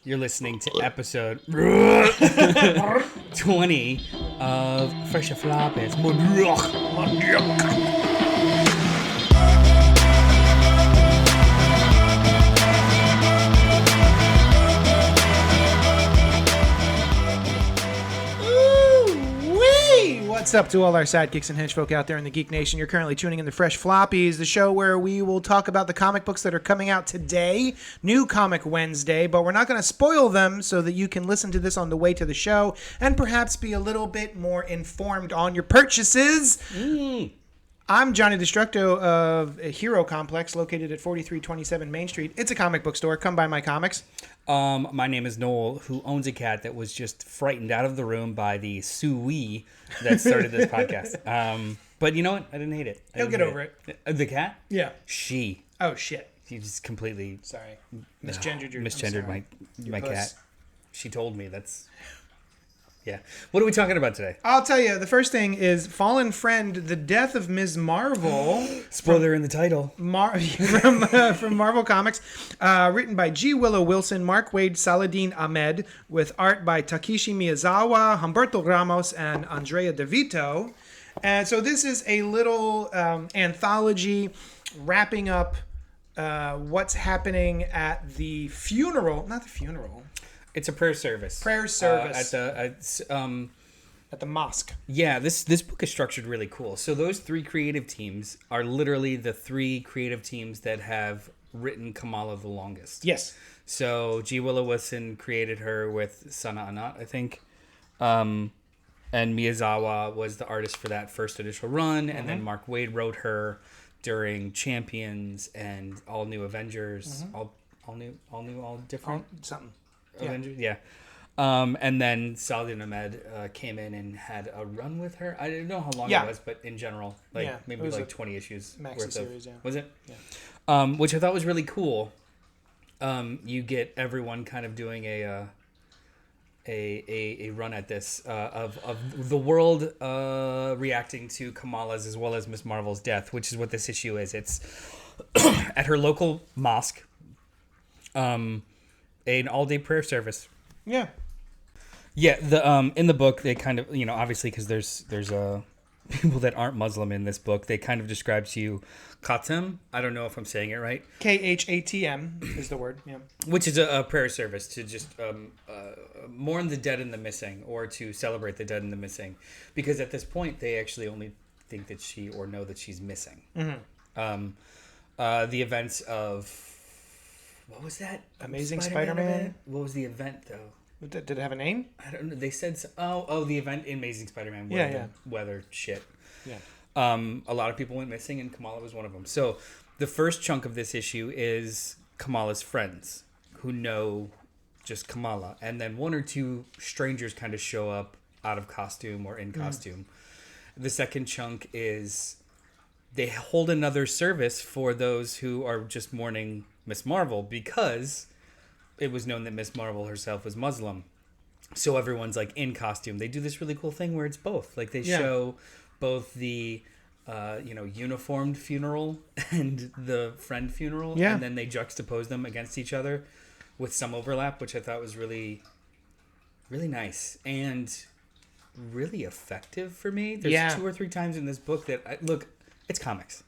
You're listening to episode 20 of Fresh Floppies. What's up to all our sidekicks and henchfolk out there in the Geek Nation? You're currently tuning in to Fresh Floppies, the show where we will talk about the comic books that are coming out today, New Comic Wednesday, but we're not going to spoil them so that you can listen to this on the way to the show and perhaps be a little bit more informed on your purchases. I'm Johnny Destructo of Hero Complex, located at 4327 Main Street. It's a comic book store. Come buy my comics. My name is Noel, who owns a cat that was just frightened out of the room by the Sui that started this podcast. But you know what? I didn't hate it. He'll get over it. The cat? Yeah. She. Oh, shit. She just completely... Sorry. Misgendered my cat. She told me that's... Yeah. What are we talking about today? I'll tell you. The first thing is Fallen Friend, The Death of Ms. Marvel. Spoiler in the title. From Marvel Comics. Written by G. Willow Wilson, Mark Waid, Saladin Ahmed, with art by Takeshi Miyazawa, Humberto Ramos, and Andrea DeVito. And so this is a little anthology wrapping up what's happening at the funeral. Not the funeral. It's a prayer service. Prayer service. At the mosque. Yeah, this book is structured really cool. So those three creative teams are literally the three creative teams that have written Kamala the longest. Yes. So G. Willow Wilson created her with Sana Anat, I think. And Miyazawa was the artist for that first initial run. And then Mark Waid wrote her during Champions and All New Avengers. All different? Something. Avengers, yeah. And then Saladin Ahmed came in and had a run with her. I don't know how long it was, but in general, maybe like 20 issues maxi series. Was it? Yeah. Which I thought was really cool. You get everyone kind of doing a run at this of the world reacting to Kamala's as well as Miss Marvel's death, which is what this issue is. It's at her local mosque. An all-day prayer service. Yeah. Yeah, in the book they kind of, obviously because there's people that aren't Muslim in this book, they kind of describe to you Khatam. I don't know if I'm saying it right. Khatm is the word, yeah. Which is a prayer service to just mourn the dead and the missing, or to celebrate the dead and the missing, because at this point they actually only think that she or know that she's missing. The events of... What was that? Amazing Spider-Man? What was the event, though? Did it have a name? I don't know. They said... the event in Amazing Spider-Man. Weather shit. Yeah. A lot of people went missing, and Kamala was one of them. So, the first chunk of this issue is Kamala's friends, who know just Kamala. And then one or two strangers kind of show up out of costume or in costume. The second chunk is... they hold another service for those who are just mourning Miss Marvel, because it was known that Miss Marvel herself was Muslim. So everyone's like in costume. They do this really cool thing where it's both. Like they show both the uniformed funeral and the friend funeral, and then they juxtapose them against each other with some overlap, which I thought was really, really nice and really effective for me. There's 2 or 3 times in this book that look, it's comics.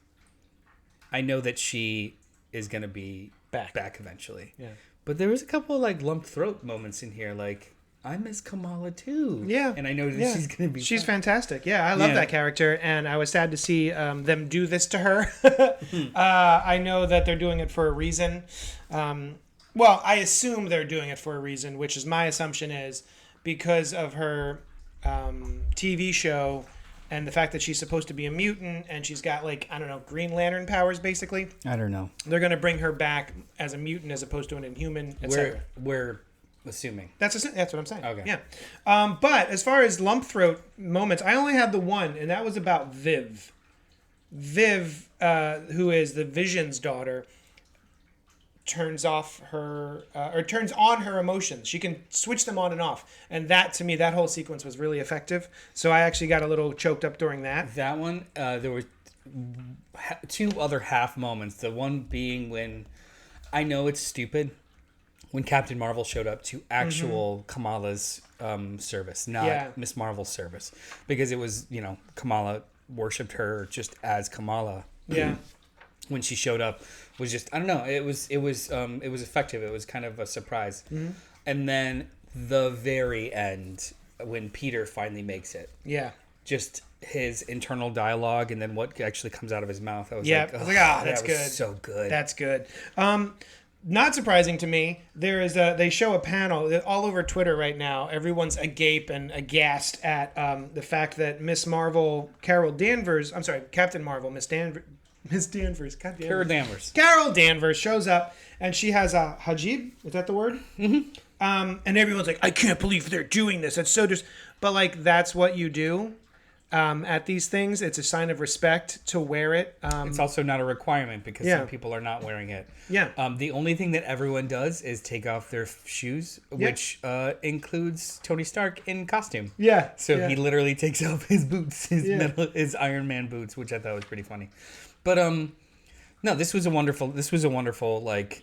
I know that she is going to be back eventually. Yeah. But there was a couple of like lumped throat moments in here. Like, I miss Kamala too. Yeah. And I know that she's going to be... She's fantastic. Yeah, I love that character. And I was sad to see them do this to her. I know that they're doing it for a reason. Well, I assume they're doing it for a reason, which is my assumption is because of her TV show... and the fact that she's supposed to be a mutant and she's got, like, I don't know, Green Lantern powers, basically. I don't know. They're going to bring her back as a mutant as opposed to an Inhuman, etc. We're assuming. That's what I'm saying. Okay. Yeah. But as far as lump throat moments, I only had the one, and that was about Viv. Viv, who is the Vision's daughter, turns on her emotions. She can switch them on and off. And that, to me, that whole sequence was really effective. So I actually got a little choked up during that. That one, there were 2 other half moments. The one being when, I know it's stupid, when Captain Marvel showed up to actual Kamala's service, not Miss Marvel's service, because it was, Kamala worshipped her just as Kamala. Yeah. When she showed up, was just, I don't know, it was effective. It was kind of a surprise. And then the very end, when Peter finally makes it. Yeah. Just his internal dialogue and then what actually comes out of his mouth. I was that's good. So good. That's good. Not surprising to me. They show a panel all over Twitter right now. Everyone's agape and aghast at the fact that Captain Marvel, Miss Danvers. Carol Danvers. Carol Danvers shows up and she has a hijab. Is that the word? Mm-hmm. And everyone's like, I can't believe they're doing this. It's so but like, that's what you do. At these things, it's a sign of respect to wear it. It's also not a requirement because some people are not wearing it. Yeah. The only thing that everyone does is take off their shoes, which includes Tony Stark in costume. Yeah. So he literally takes off his boots, his Iron Man boots, which I thought was pretty funny. But no, this was a wonderful like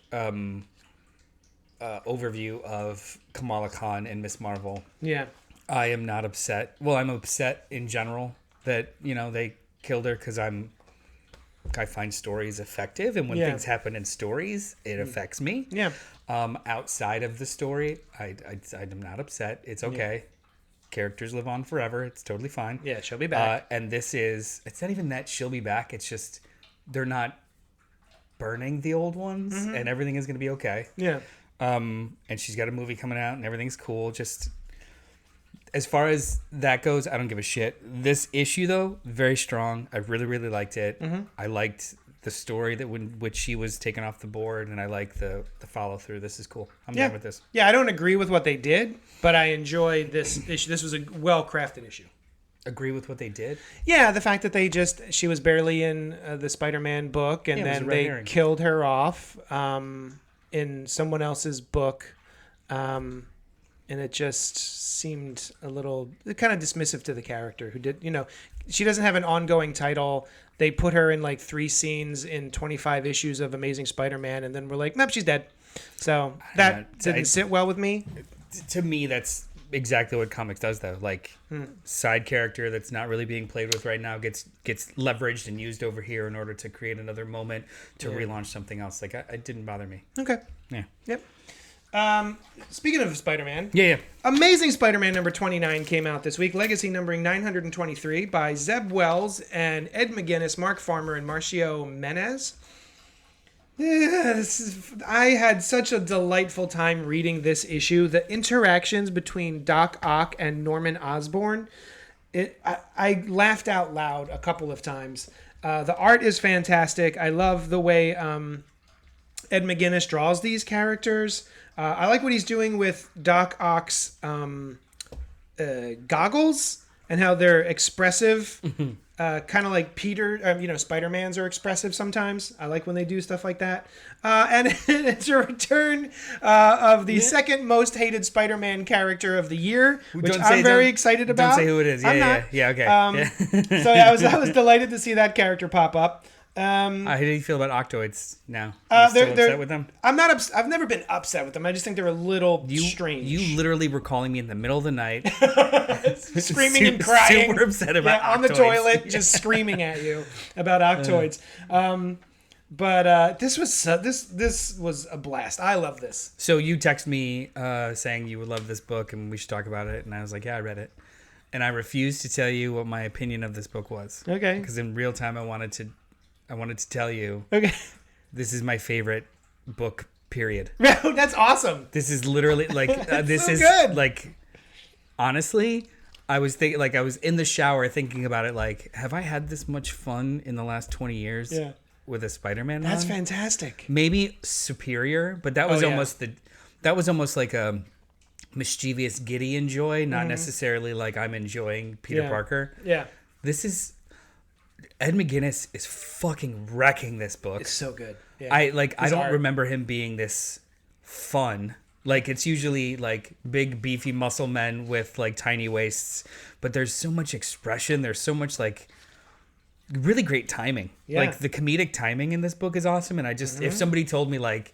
overview of Kamala Khan and Miss Marvel. Yeah. I am not upset. Well, I'm upset in general that, they killed her because I find stories effective. And when things happen in stories, it affects me. Yeah. Outside of the story, I'm not upset. It's okay. Characters live on forever. It's totally fine. Yeah, she'll be back. And it's not even that she'll be back. It's just they're not burning the old ones and everything is going to be okay. Yeah. And she's got a movie coming out and everything's cool. Just... As far as that goes, I don't give a shit. This issue, though, very strong. I really, really liked it. I liked the story which she was taken off the board, and I like the follow through. This is cool. I'm down with this. Yeah, I don't agree with what they did, but I enjoyed this issue. This was a well-crafted issue. Agree with what they did? Yeah, the fact that she was barely in the Spider-Man book, and then they killed her off in someone else's book. And it just seemed a little kind of dismissive to the character who did, she doesn't have an ongoing title. They put her in like 3 scenes in 25 issues of Amazing Spider-Man. And then we're like, nope, she's dead. So that didn't sit well with me. To me, that's exactly what comics does though. Like side character that's not really being played with right now gets leveraged and used over here in order to create another moment to relaunch something else. Like it didn't bother me. Okay. Yeah. Yep. Speaking of Spider-Man, Amazing Spider-Man number 29 came out this week. Legacy numbering 923 by Zeb Wells and Ed McGuinness, Mark Farmer, and Marcio Menez. I had such a delightful time reading this issue. The interactions between Doc Ock and Norman Osborn, I laughed out loud a couple of times. The art is fantastic. I love the way Ed McGuinness draws these characters. I like what he's doing with Doc Ock's goggles and how they're expressive, kind of like Peter. Spider-Man's are expressive sometimes. I like when they do stuff like that. And it's a return of the second most hated Spider-Man character of the year, which I'm very excited about. Don't say who it is. Yeah, okay. So I was delighted to see that character pop up. How do you feel about Octoids now? Are you still upset with them? I'm not. I've never been upset with them. I just think they're a little strange. You literally were calling me in the middle of the night, screaming and crying, super upset about Octoids. On the toilet, just screaming at you about Octoids. But this was a blast. I love this. So you text me saying you would love this book and we should talk about it, and I was like, yeah, I read it, and I refused to tell you what my opinion of this book was. Okay. Because in real time, I wanted to tell you. Okay. This is my favorite book. Period. That's awesome. This is literally like this so is good. Like honestly, I was thinking, like, I was in the shower thinking about it, like, have I had this much fun in the last 20 years with a Spider-Man That's run? Fantastic. Maybe superior, but that was almost like a mischievous, giddy enjoy, not necessarily like I'm enjoying Peter Parker. Yeah. This is... Ed McGuinness is fucking wrecking this book. It's so good. Yeah. I don't remember him being this fun. Like, it's usually like big beefy muscle men with like tiny waists, but there's so much expression. There's so much like really great timing. Yeah. Like the comedic timing in this book is awesome. And I just, if somebody told me like,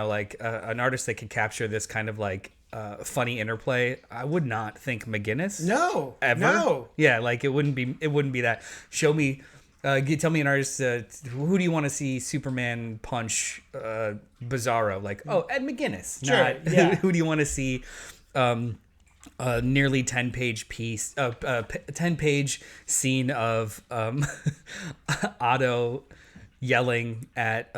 like an artist that could capture this kind of like funny interplay, I would not think McGinnis. No, ever. no. Yeah, like it wouldn't be that. Tell me an artist. Who do you want to see Superman punch Bizarro? Like, Ed McGuinness. Sure. Not, Yeah. Who do you want to see? Nearly 10-page piece, 10-page scene of Otto yelling at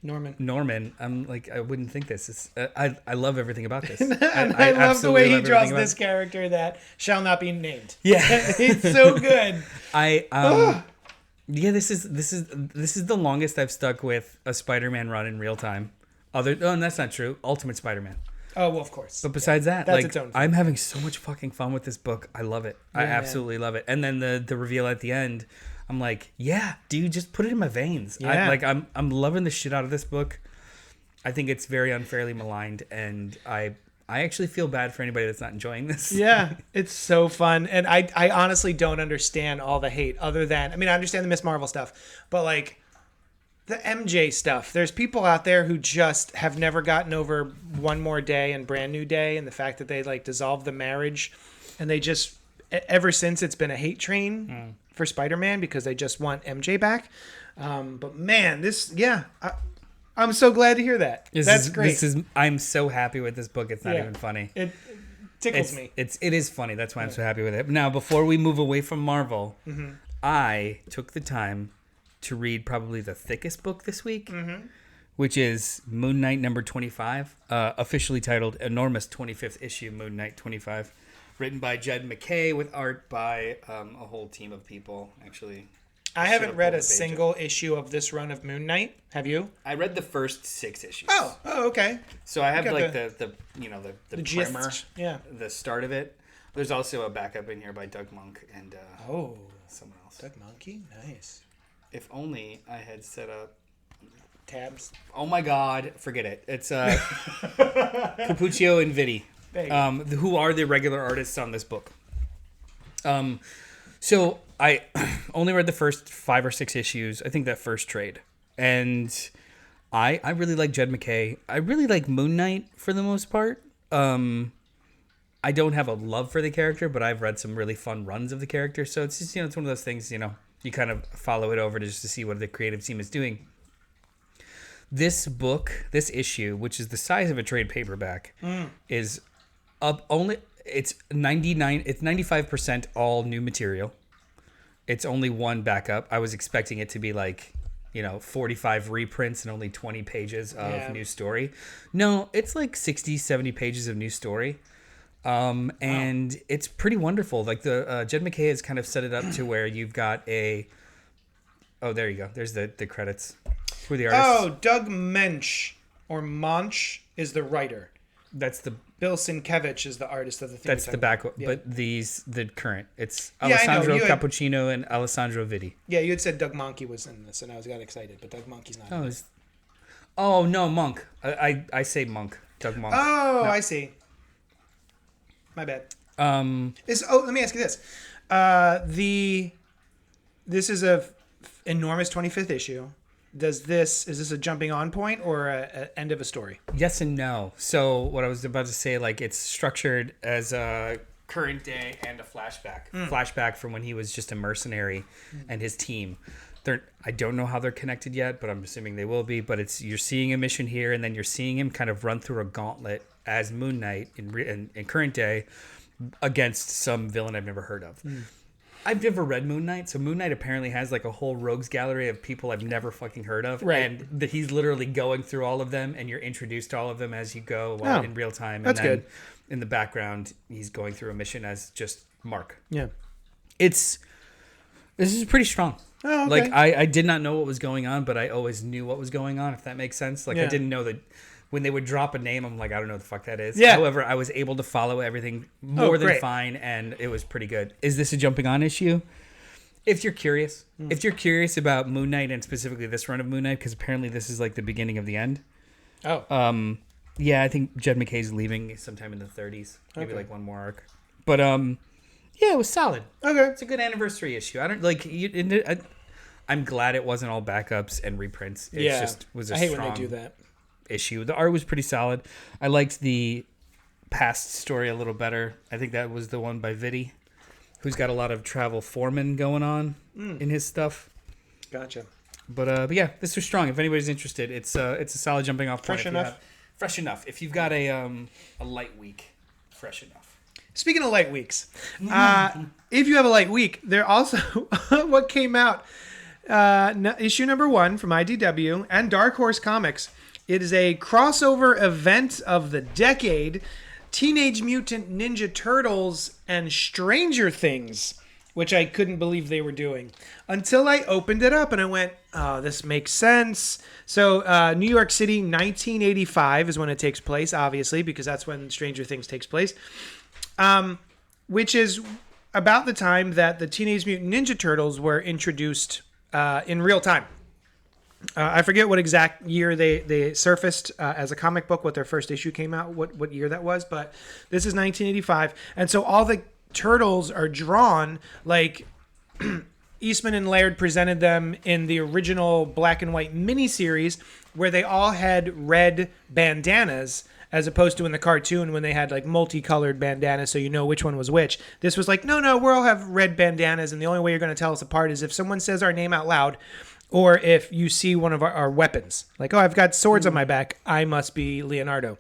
Norman. I'm like, I wouldn't think this is. I love everything about this. I love the way he love draws everything this character that shall not be named. Yeah, It's so good. Yeah, this is the longest I've stuck with a Spider-Man run in real time. And that's not true. Ultimate Spider-Man. Oh, well, of course. But besides that, That's like, its own thing. I'm having so much fucking fun with this book. I love it. I absolutely love it. And then the reveal at the end, I'm like, yeah, dude, just put it in my veins. Yeah. I'm loving the shit out of this book. I think it's very unfairly maligned, and I actually feel bad for anybody that's not enjoying this. Yeah, it's so fun. And I honestly don't understand all the hate other than, I mean, I understand the Miss Marvel stuff, but like the MJ stuff, there's people out there who just have never gotten over One More Day and Brand New Day and the fact that they like dissolved the marriage, and they just, ever since, it's been a hate train for Spider-Man because they just want MJ back. But man, I'm so glad to hear that. That's great. I'm so happy with this book. It's not even funny. It tickles me. It is funny. That's why I'm so happy with it. Now, before we move away from Marvel, I took the time to read probably the thickest book this week, which is Moon Knight number 25, officially titled Enormous 25th Issue Moon Knight 25, written by Jed McKay with art by a whole team of people, actually. I haven't read a single issue of this run of Moon Knight. Have you? I read the first 6 issues. Oh, okay. So I have like the primer, gist. Yeah. the start of it. There's also a backup in here by Doug Monk and someone else. Doug Monkey? Nice. If only I had set up tabs. Oh my God, forget it. It's Capuccio and Vitti, who are the regular artists on this book. So I only read the first 5 or 6 issues. I think that first trade, and I really like Jed McKay. I really like Moon Knight for the most part. I don't have a love for the character, but I've read some really fun runs of the character. So it's just, it's one of those things, you kind of follow it over just to see what the creative team is doing. This book, this issue, which is the size of a trade paperback, is up only. It's 95% all new material. It's only one backup. I was expecting it to be like, 45 reprints and only 20 pages of new story. No, it's like 60, 70 pages of new story. And it's pretty wonderful. Like the Jed McKay has kind of set it up to where you've got there you go. There's the credits. Who are the artists? Oh, Doug Mensch or Monch is the writer. That's the Bill Sienkiewicz is the artist of the thing. That's the back, but the current. It's Alessandro Cappuccino and Alessandro Vitti. Yeah, you had said Doug Monkey was in this, and I got excited, but Doug Monkey's not. in this. Oh no, Monk. I say Monk. Doug Monk. Oh, no. I see. My bad. Let me ask you this: this is a enormous 25th issue. Is this a jumping on point or a end of a story? Yes and no. So what I was about to say, like, it's structured as a current day and a flashback. Flashback from when he was just a mercenary and his team. I don't know how they're connected yet, but I'm assuming they will be. But you're seeing a mission here, and then you're seeing him kind of run through a gauntlet as Moon Knight in current day against some villain I've never heard of. I've never read Moon Knight, so Moon Knight apparently has like a whole rogues gallery of people I've never fucking heard of, right? And that he's literally going through all of them, and you're introduced to all of them as you go in real time. That's good. In the background, he's going through a mission as just Mark. Yeah, this is pretty strong. Oh, okay. Like I did not know what was going on, but I always knew what was going on. If that makes sense. Like I didn't know that. When they would drop a name, I'm like, I don't know what the fuck that is. Yeah. However, I was able to follow everything more than fine, and it was pretty good. Is this a jumping on issue? If you're curious. If you're curious about Moon Knight, and specifically this run of Moon Knight, because apparently this is like the beginning of the end. Oh. Yeah, I think Jed McKay's leaving sometime in the 30s. Maybe like one more arc. But, yeah, it was solid. Okay. It's a good anniversary issue. I don't, like, I'm glad it wasn't all backups and reprints. It just was a I hate strong... when they do that. issue. The art was pretty solid. I liked the past story a little better. I think that was the one by Vitti, who's got a lot of travel foreman going on in his stuff. Gotcha. But yeah, this was strong. If anybody's interested, it's a solid jumping off point. Fresh enough. If you've got a light week, fresh enough. Speaking of light weeks, if you have a light week, there also what came out issue number 1 from IDW and Dark Horse Comics. It is a crossover event of the decade: Teenage Mutant Ninja Turtles and Stranger Things, which I couldn't believe they were doing until I opened it up and I went, oh, this makes sense. So New York City, 1985 is when it takes place, obviously, because that's when Stranger Things takes place. Which is about the time that the Teenage Mutant Ninja Turtles were introduced in real time. I forget what exact year they surfaced as a comic book, what their first issue came out, what year that was, but this is 1985. And so all the turtles are drawn like Eastman and Laird presented them in the original black and white miniseries, where they all had red bandanas, as opposed to in the cartoon when they had like multicolored bandanas so you know which one was which. This was like, no, we all have red bandanas, and the only way you're going to tell us apart is if someone says our name out loud, or if you see one of our weapons. Like, oh, I've got swords on my back, I must be Leonardo.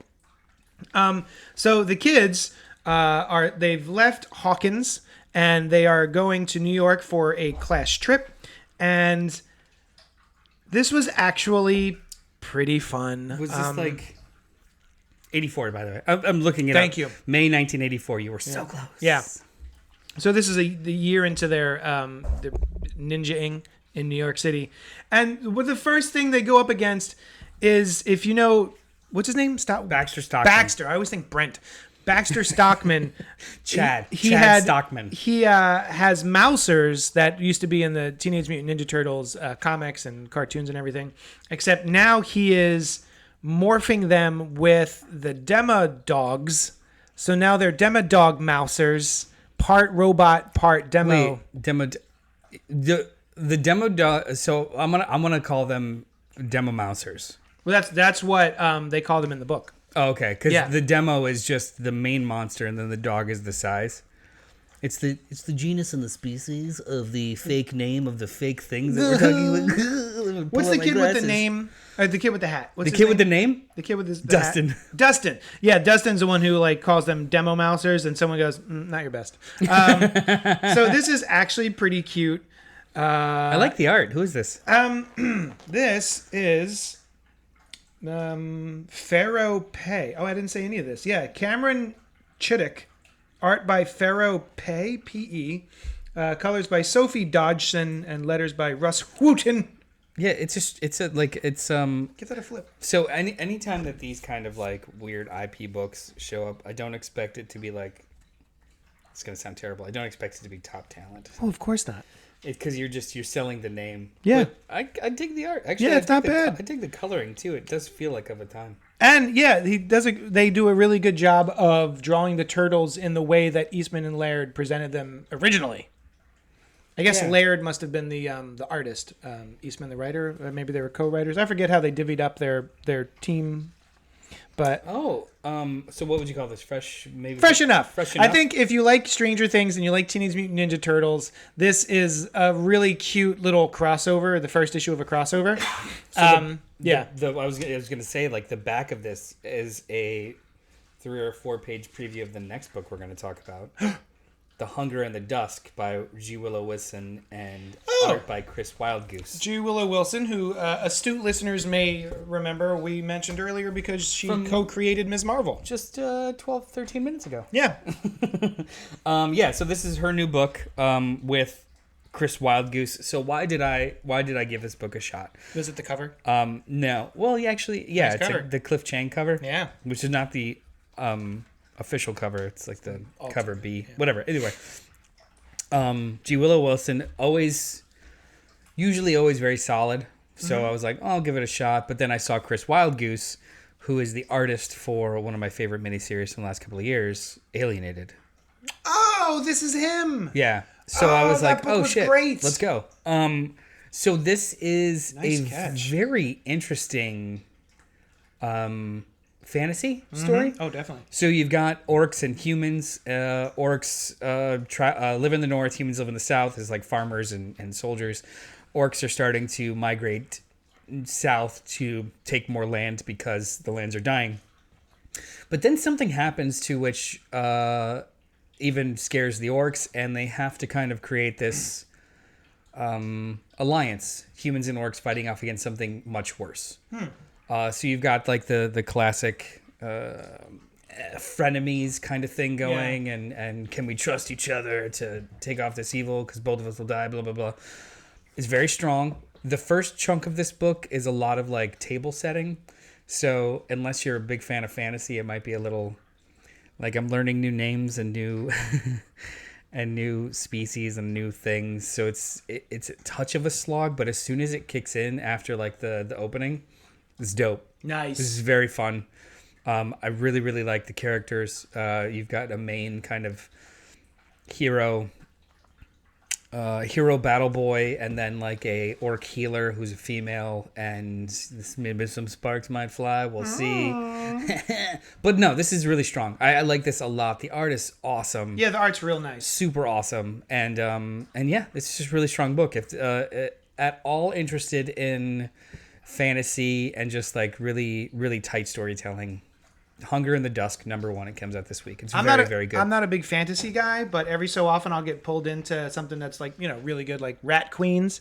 So the kids they've left Hawkins, and they are going to New York for a class trip, and this was actually pretty fun. Was this like 84, by the way? I'm looking it up. Thank you. May 1984. You were so close. Yeah. So this is the year into their ninja-ing in New York City. And the first thing they go up against is, if you know, what's his name? Baxter Stockman. Baxter. I always think Brent. Baxter Stockman. Chad Stockman. He has Mousers that used to be in the Teenage Mutant Ninja Turtles comics and cartoons and everything. Except now he is morphing them with the Demo Dogs. So now they're Demo Dog Mousers, part robot, part demo. Wait, the Demo Dog. So I'm gonna call them Demo Mousers. Well, that's what they call them in the book. Oh, okay, because the demo is just the main monster, and then the dog is the size. It's the genus and the species of the fake name of the fake things that we're talking about. What's the kid with the name? The kid with the hat. What's the kid with the name? The kid with the Dustin. Hat. Dustin. Yeah, Dustin's the one who like calls them Demo Mousers, and someone goes, "Not your best." So this is actually pretty cute. I like the art. Who is this? This is Pharaoh Pay. Oh, I didn't say any of this. Yeah, Cameron Chittick. Art by Pharaoh Pay, P-E. Colors by Sophie Dodgson, and letters by Russ Wooten. Yeah, it's give that a flip. So anytime that these kind of like weird IP books show up, I don't expect it to be like, it's gonna sound terrible, I don't expect it to be top talent. Oh, of course not. Because you're selling the name. Yeah. But I dig the art. Actually, yeah, it's not bad. I dig the coloring too. It does feel like of a time. And yeah, they do a really good job of drawing the turtles in the way that Eastman and Laird presented them originally. I guess Laird must have been the artist, Eastman the writer. Maybe they were co-writers. I forget how they divvied up their team. But so what would you call this? Fresh enough. I think if you like Stranger Things and you like Teenage Mutant Ninja Turtles, this is a really cute little crossover. The first issue of a crossover. I was gonna say, like, the back of this is a 3 or 4 page preview of the next book we're gonna talk about. The Hunger and the Dusk by G. Willow Wilson and art by Chris Wildgoose. G. Willow Wilson, who astute listeners may remember we mentioned earlier because she co-created Ms. Marvel. Just 12, 13 minutes ago. Yeah. So this is her new book with Chris Wildgoose. So why did I give this book a shot? Was it the cover? No. Well, nice it's cover. the Cliff Chang cover. Yeah. Which is not the official cover. It's like the cover B. Yeah. Whatever. Anyway. G. Willow Wilson, usually always very solid. So I was like, I'll give it a shot. But then I saw Chris Wildgoose, who is the artist for one of my favorite miniseries from the last couple of years, Alienated. Oh, this is him. Yeah. So I was like, oh shit, great. Let's go. So this is very interesting fantasy story. Oh, definitely. So you've got orcs and humans. Orcs live in the north, humans live in the south as like farmers and soldiers. Orcs are starting to migrate south to take more land because the lands are dying. But then something happens to which even scares the orcs, and they have to kind of create this alliance. Humans and orcs fighting off against something much worse. So you've got like the classic frenemies kind of thing going, and can we trust each other to take off this evil because both of us will die, blah, blah, blah. It's very strong. The first chunk of this book is a lot of like table setting. So unless you're a big fan of fantasy, it might be a little like I'm learning new names and new and new species and new things. So it's a touch of a slog, but as soon as it kicks in after like the opening, it's dope. Nice. This is very fun. I really, really like the characters. You've got a main kind of hero battle boy, and then like a orc healer who's a female, and this maybe some sparks might fly. We'll see. But no, this is really strong. I like this a lot. The art is awesome. Yeah, the art's real nice. Super awesome. And yeah, it's just a really strong book. If at all interested in fantasy and just like really, really tight storytelling, Hunger in the Dusk, #1. It comes out this week. It's very good. I'm not a big fantasy guy, but every so often I'll get pulled into something that's like, really good, like Rat Queens.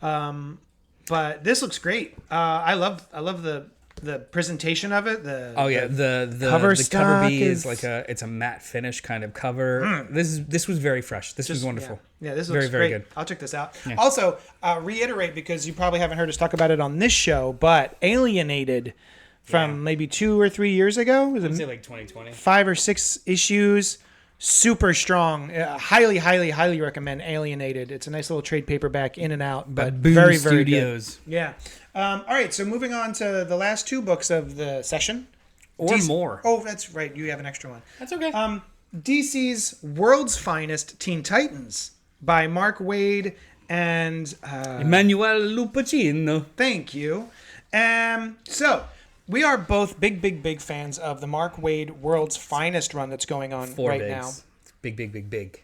But this looks great. I love the presentation of it. The cover stock B is like it's a matte finish kind of cover. This was very fresh. This was wonderful. Yeah, this looks very good. I'll check this out. Yeah. Also, reiterate, because you probably haven't heard us talk about it on this show, but Alienated from maybe 2 or 3 years ago. I'd say like 2020. 5 or 6 issues. Super strong. Highly, highly, highly recommend Alienated. It's a nice little trade paperback, in and out, but very, very Studios. good. Yeah. All right, so moving on to the last 2 books of the session. Or more. Oh, that's right. You have an extra one. That's okay. DC's World's Finest Teen Titans by Mark Waid and Emmanuel Lupacino. Thank you. So we are both big fans of the Mark Waid World's Finest run that's going on now. Big. Big.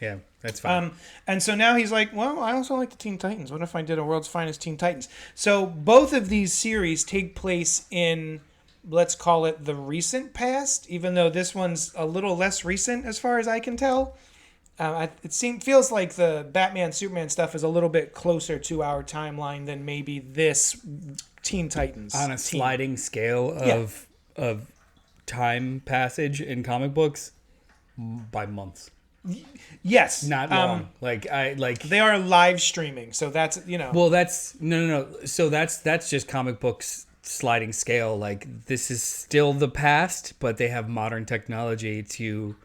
Yeah, that's fine. And so now he's like, well, I also like the Teen Titans. What if I did a World's Finest Teen Titans? So both of these series take place in, let's call it, the recent past, even though this one's a little less recent as far as I can tell. Feels like the Batman Superman stuff is a little bit closer to our timeline than maybe this Teen Titans. On a sliding scale of time passage in comic books, by months. Yes, not long. They are live streaming, so that's Well, that's no. So that's just comic books sliding scale. Like, this is still the past, but they have modern technology to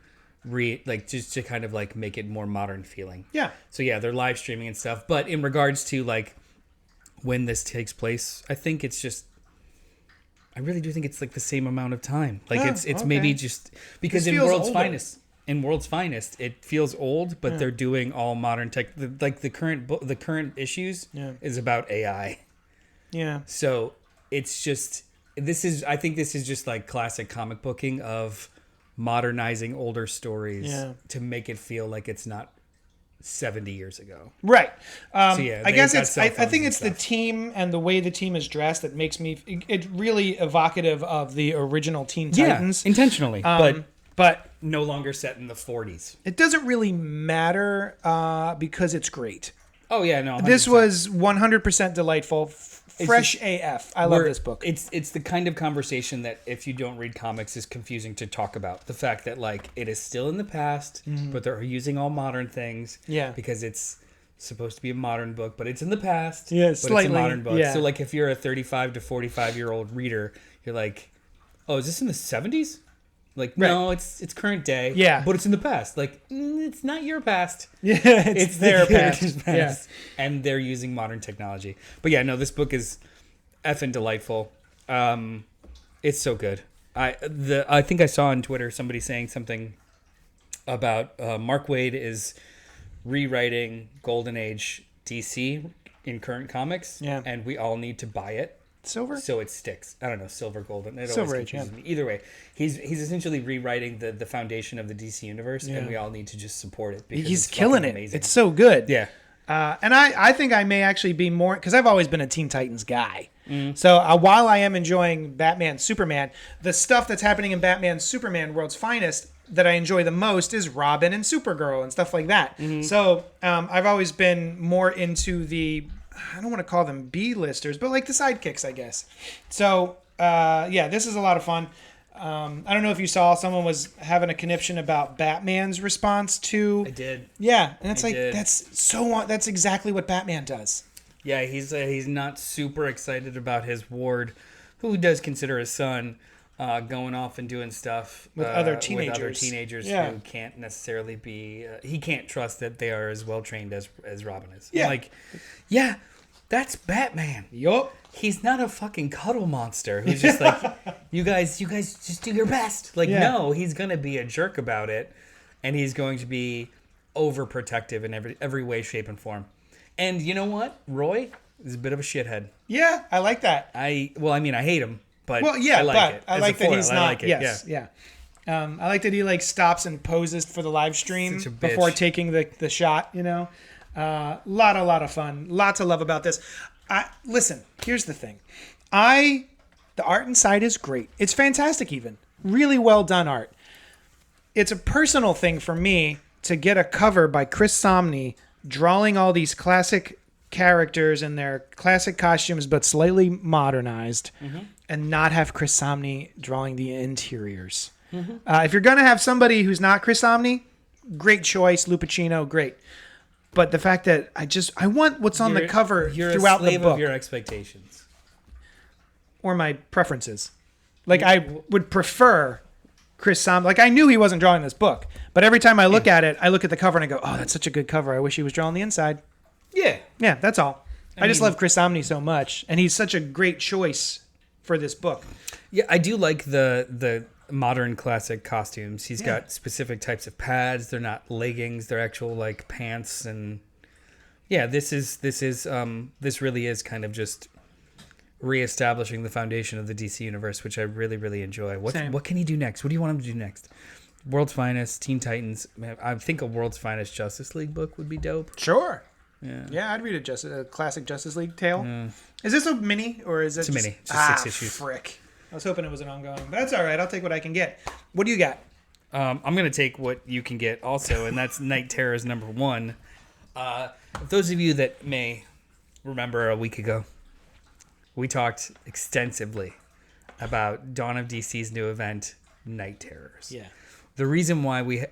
just to kind of like make it more modern feeling. Yeah. So yeah, they're live streaming and stuff. But in regards to like when this takes place, I think it's just, I really do think it's like the same amount of time. Like it's maybe just because in World's Finest, it feels old, but they're doing all modern tech. Like the current issues is about AI. Yeah. So it's just, I think this is just like classic comic booking of modernizing older stories to make it feel like it's not 70 years ago. Right. So yeah, I guess I think it's the team and the way the team is dressed that makes it really evocative of the original Teen Titans. Yeah, intentionally. But no longer set in the 40s. It doesn't really matter because it's great. Oh yeah, no. 100%. This was 100% delightful. Fresh AF. I love this book. It's the kind of conversation that if you don't read comics is confusing to talk about. The fact that like it is still in the past, but they're using all modern things. Yeah. Because it's supposed to be a modern book, but it's in the past. Yeah, but slightly. It's a modern book. Yeah. So like if you're a 35 to 45-year-old reader, you're like, oh, is this in the 70s? Like, no, it's current day. Yeah. But it's in the past. Like, it's not your past. Yeah, it's their past. Yeah. And they're using modern technology. But yeah, no, this book is effing delightful. It's so good. I think I saw on Twitter somebody saying something about Mark Waid is rewriting Golden Age DC in current comics. Yeah. And we all need to buy it Silver? so it sticks. I don't know, silver, golden. It Silver always Age, confuses me. Either way, he's essentially rewriting the foundation of the DC universe, Yeah. and we all need to just support it because He's it's killing fucking it. amazing. It's so good. Yeah. And I think I may actually be more, because I've always been a Teen Titans guy. So while I am enjoying Batman, Superman, the stuff that's happening in Batman, Superman, World's Finest, that I enjoy the most is Robin and Supergirl and stuff like that. So I've always been more into the, I don't want to call them B-listers, but like the sidekicks, I guess. So yeah, this is a lot of fun. I don't know if you saw, someone was having a conniption about Batman's response to. I did. Yeah, and it's I like did. that's exactly what Batman does. Yeah, he's not super excited about his ward, who does consider his son, going off and doing stuff With other teenagers. Yeah. who can't necessarily be. He can't trust that they are as well trained as Robin is. Yeah. Like, yeah, that's Batman. Yup. He's not a fucking cuddle monster who's just like, you guys just do your best. Like, Yeah. no, he's gonna be a jerk about it, and he's going to be overprotective in every way, shape, and form. And you know what? Roy is a bit of a shithead. Yeah, I like that. I hate him, but Well, yeah, I like but it. I As a like that foil, he's I not. like it, Yes, yeah. I like that he like stops and poses for the live stream Such a bitch. before taking the shot. You know, lot of fun, lots of love about this. Listen, here's the thing, the art inside is great. It's fantastic, even really well done art. It's a personal thing for me to get a cover by Chris Samnee drawing all these classic characters in their classic costumes but slightly modernized, and not have Chris Samnee drawing the interiors. If you're gonna have somebody who's not Chris Samnee, great choice, Lou Pacino, great. But the fact that I want what's on the cover You're throughout a slave the book, of your expectations. or my preferences. Like, I would prefer Chris Samnee. Like, I knew he wasn't drawing this book, but every time I look at it, I look at the cover and I go, "Oh, that's such a good cover. I wish he was drawing the inside." Yeah. Yeah, that's all. I just mean- love Chris Samnee so much, and he's such a great choice for this book. Yeah, I do like the modern classic costumes. He's got specific types of pads. They're not leggings. They're actual like pants, and yeah, this really is kind of just reestablishing the foundation of the DC universe, which I really, really enjoy. What can he do next? What do you want him to do next? World's Finest, Teen Titans. Man, I think a World's Finest Justice League book would be dope. Sure. Yeah. I'd read a classic Justice League tale. Is this a mini, or is it? It's a mini. Just 6 issues. Frick. I was hoping it was an ongoing, but that's all right. I'll take what I can get. What do you got? I'm going to take what you can get also, and that's Night Terrors #1. Those of you that may remember a week ago, we talked extensively about Dawn of DC's new event, Night Terrors. Yeah. The reason why we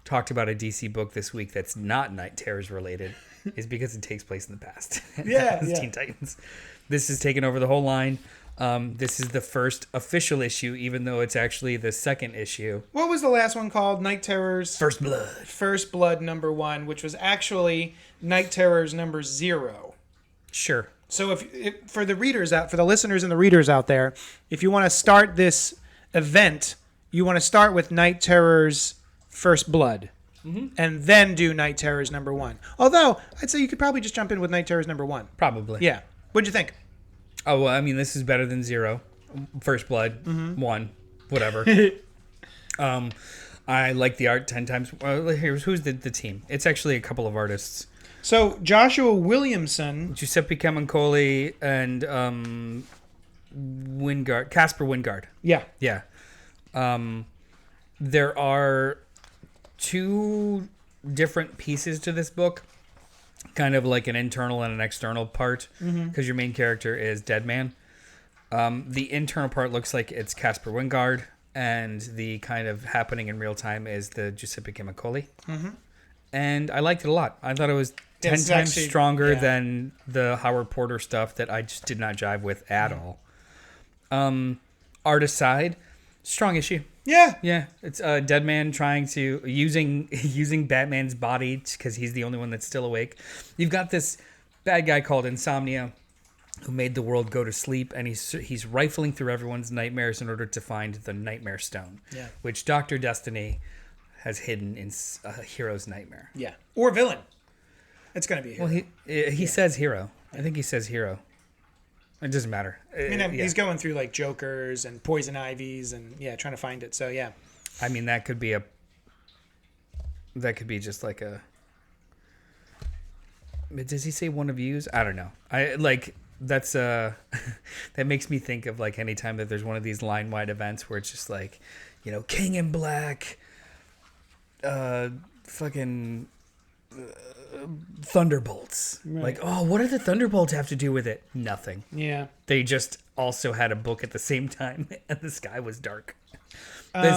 talked about a DC book this week that's not Night Terrors related is because it takes place in the past. It's Teen Titans. This has taken over the whole line. This is the first official issue, even though it's actually the second issue. What was the last one called? Night Terrors. First Blood. First Blood #1, which was actually Night Terrors #0. Sure. So if for the listeners and the readers out there, if you want to start this event, you want to start with Night Terrors First Blood, and then do Night Terrors #1. Although I'd say you could probably just jump in with Night Terrors #1. Probably. Yeah. What'd you think? Oh, well, I mean, this is better than 0. First Blood, 1, whatever. I like the art 10 times. Well, who's the team? It's actually a couple of artists. So Joshua Williamson, Giuseppe Camuncoli, and Casper Wingard. Yeah. Yeah. There are 2 different pieces to this book. Kind of like an internal and an external part, because your main character is Deadman. The internal part looks like it's Casper Wingard, and the kind of happening in real time is the Giuseppe Camuncoli. And I liked it a lot. I thought it was 10 times stronger than the Howard Porter stuff that I just did not jive with at all. Art aside, strong issue. Yeah. Yeah, it's Deadman trying to using Batman's body because he's the only one that's still awake. You've got this bad guy called Insomnia who made the world go to sleep, and he's rifling through everyone's nightmares in order to find the Nightmare Stone, which Dr. Destiny has hidden in a hero's nightmare. Yeah. Or villain. It's going to be a hero. Well, he says hero. I think he says hero. It doesn't matter. He's going through like Jokers and Poison Ivies and trying to find it. So yeah. I mean, that could be just like a. Does he say one of yous? I don't know. That's that makes me think of like any time that there's one of these line wide events where it's just like, King in Black, fucking Thunderbolts. Right. Like, oh, what do the Thunderbolts have to do with it? Nothing. Yeah. They just also had a book at the same time, and the sky was dark.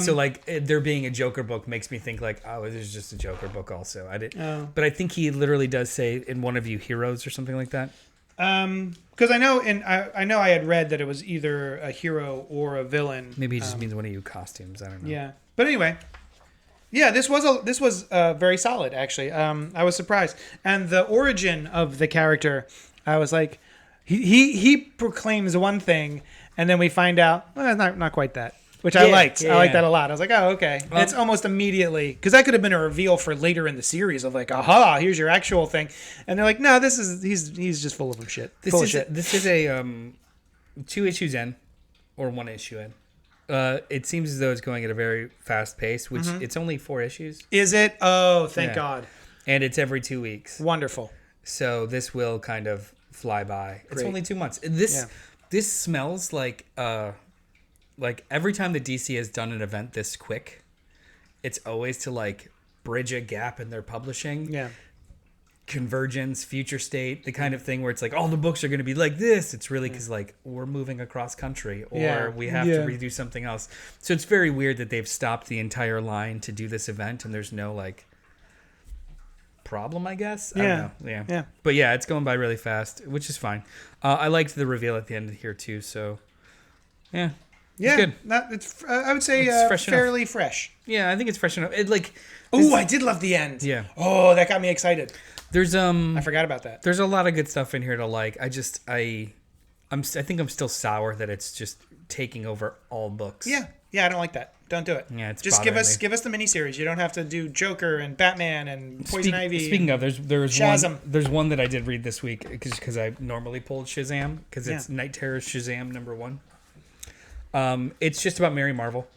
So like there being a Joker book makes me think like, oh, there's just a Joker book also. But I think he literally does say in one of you heroes or something like that. Because I know I had read that it was either a hero or a villain. Maybe he just means one of you costumes. I don't know. Yeah, but anyway, this was very solid actually. I was surprised, and the origin of the character, I was like, he proclaims one thing, and then we find out not quite that. Which I liked. I liked that a lot. I was like, oh, okay. It's almost immediately, because that could have been a reveal for later in the series of like, aha, here's your actual thing. And they're like, no, he's just full of shit. This is a 2 issues in, or 1 issue in. It seems as though it's going at a very fast pace, which it's only 4 issues. Is it? Oh, thank God. And it's every 2 weeks. Wonderful. So this will kind of fly by. Great. It's only 2 months. This smells like every time the DC has done an event this quick, it's always to like bridge a gap in their publishing. Yeah. Convergence, Future State, the kind of thing where it's like all the books are going to be like this. It's really because like we're moving across country or we have to redo something else. So it's very weird that they've stopped the entire line to do this event and there's no like problem, I guess. I don't know. Yeah. But yeah, it's going by really fast, which is fine. I liked the reveal at the end here too. So yeah. Yeah, good. I would say it's fairly fresh. Yeah, I think it's fresh enough. I did love the end. Yeah. Oh, that got me excited. I forgot about that. There's a lot of good stuff in here to like. I think I'm still sour that it's just taking over all books. Yeah, I don't like that. Don't do it. Yeah, it's just give us the miniseries. You don't have to do Joker and Batman and Poison Ivy. Speaking of, there's Shazam. There's one that I did read this week because I normally pulled Shazam because it's Night Terror's Shazam #1. It's just about Mary Marvel.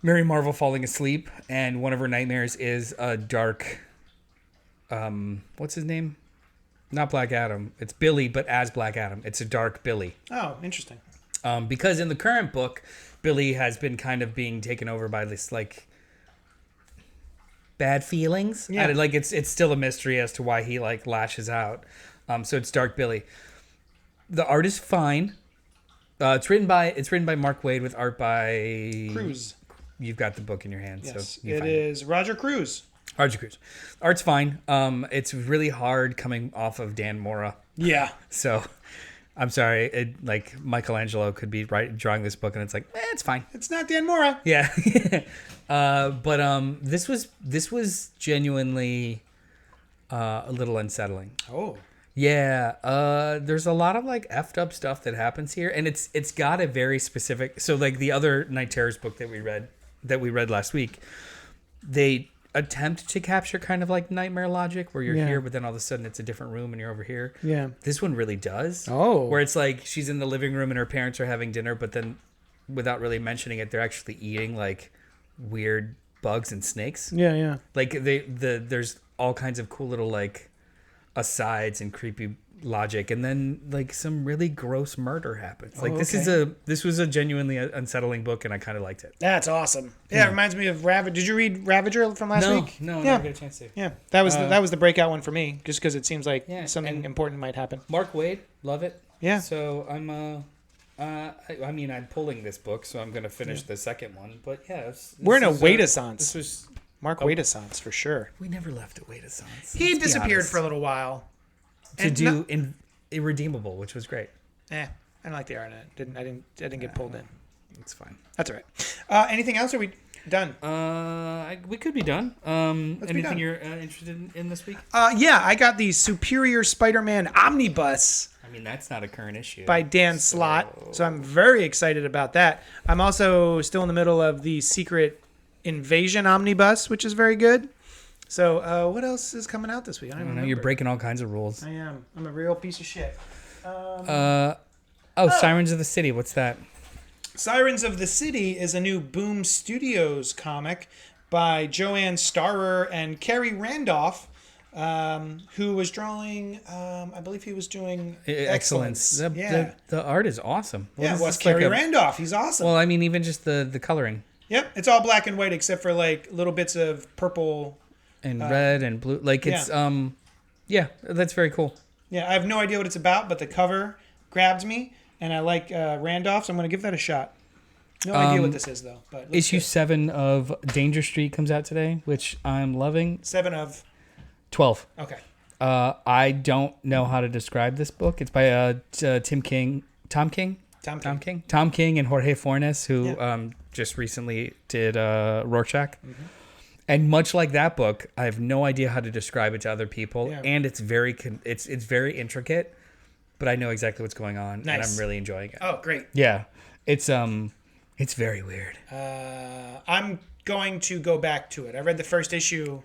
Mary Marvel falling asleep, and one of her nightmares is a dark. What's his name? Not Black Adam. It's Billy, but as Black Adam. It's a dark Billy. Oh, interesting. Because in the current book, Billy has been kind of being taken over by this like bad feelings. Yeah. And, it's still a mystery as to why he like lashes out. So it's Dark Billy. The art is fine. It's written by Mark Waid with art by Cruz. You've got the book in your hand, yes, so it is Roger Cruz. Roger Cruz. Art's fine. It's really hard coming off of Dan Mora. Yeah. So, I'm sorry. Like Michelangelo could be drawing this book, and it's like, it's fine. It's not Dan Mora. Yeah. But this was genuinely a little unsettling. Oh. Yeah, there's a lot of like effed up stuff that happens here, and it's got a very specific. So like the other Night Terrors book that we read last week, they attempt to capture kind of like nightmare logic where you're here, but then all of a sudden it's a different room and you're over here. Yeah, this one really does. Oh, where it's like she's in the living room and her parents are having dinner, but then without really mentioning it, they're actually eating like weird bugs and snakes. Yeah. Like there's all kinds of cool little like asides and creepy logic, and then like some really gross murder happens. Like this was a genuinely unsettling book, and I kind of liked it. That's awesome. Yeah, it reminds me of Ravager. Did you read Ravager from last week? No, I never get a chance to. Yeah, that was the breakout one for me, just because it seems like something important might happen. Mark Waid, love it. Yeah. So I'm I'm pulling this book, so I'm gonna finish the second one. But yeah, we're in a wait-a-sance. This was Mark Wait-a-sance for sure. We never left a Wait-a-sance. He disappeared for a little while. To do Irredeemable, which was great. I don't like the art in it. I didn't get pulled in. It's fine. That's all right. Anything else? Or are we done? We could be done. Anything you're interested in this week? Yeah, I got the Superior Spider-Man Omnibus. I mean, that's not a current issue. By Dan Slott. So I'm very excited about that. I'm also still in the middle of the Secret Invasion Omnibus, which is very good. So what else is coming out this week? I don't know. You're breaking all kinds of rules. I am. I'm a real piece of shit. Oh, Sirens of the City. What's that? Sirens of the City is a new Boom Studios comic by Joanne Starrer and Kerry Randolph, who was drawing, I believe he was doing Excellence. The art is awesome. Well, Kerry Randolph. He's awesome. Well, I mean, even just the coloring. Yep, it's all black and white except for like little bits of purple and red and blue. Like it's that's very cool. Yeah, I have no idea what it's about, but the cover grabbed me, and I like Randolph, so I'm going to give that a shot. No idea what this is though. But issue 7 of Danger Street comes out today, which I'm loving. 7 of 12. Okay. I don't know how to describe this book. It's by Tom King and Jorge Fornes, who just recently did Rorschach. Mm-hmm. And much like that book, I have no idea how to describe it to other people, and it's very it's very intricate, but I know exactly what's going on, and I'm really enjoying it. Oh, great! Yeah, it's very weird. I'm going to go back to it. I read the first issue,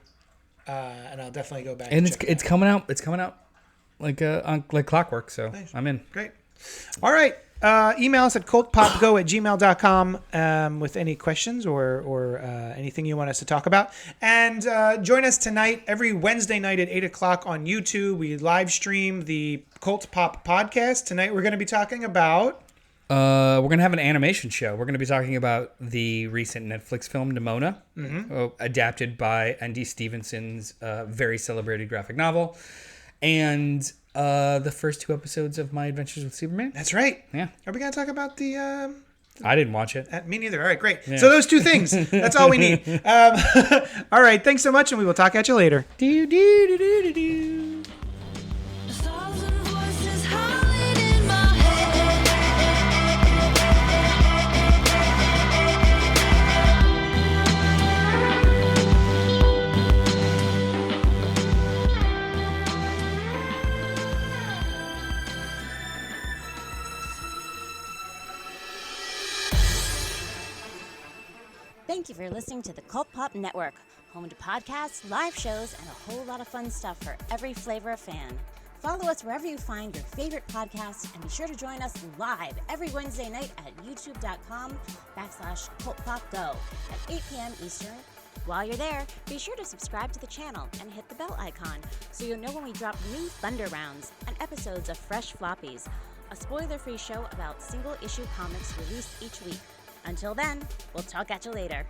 and I'll definitely go back. And it's coming out. It's coming out like clockwork. So nice. I'm in. Great. All right. Email us at cultpopgo@gmail.com with any questions or anything you want us to talk about. And join us tonight, every Wednesday night at 8 o'clock on YouTube. We live stream the Cult Pop podcast. Tonight we're going to be talking about... we're going to have an animation show. We're going to be talking about the recent Netflix film, Nimona, adapted by Andy Stevenson's very celebrated graphic novel. And... the first 2 episodes of My Adventures with Superman. That's right. Yeah. Are we going to talk about the... I didn't watch it. Me neither. All right, great. Yeah. So those 2 things. That's all we need. All right, thanks so much, and we will talk at you later. Do, do, do, do, do, do. Thank you for listening to the Cult Pop Network, home to podcasts, live shows, and a whole lot of fun stuff for every flavor of fan. Follow us wherever you find your favorite podcasts, and be sure to join us live every Wednesday night at youtube.com/cultpopgo at 8 p.m. Eastern. While you're there, be sure to subscribe to the channel and hit the bell icon so you'll know when we drop new Thunder Rounds and episodes of Fresh Floppies, a spoiler-free show about single-issue comics released each week. Until then, we'll talk at you later.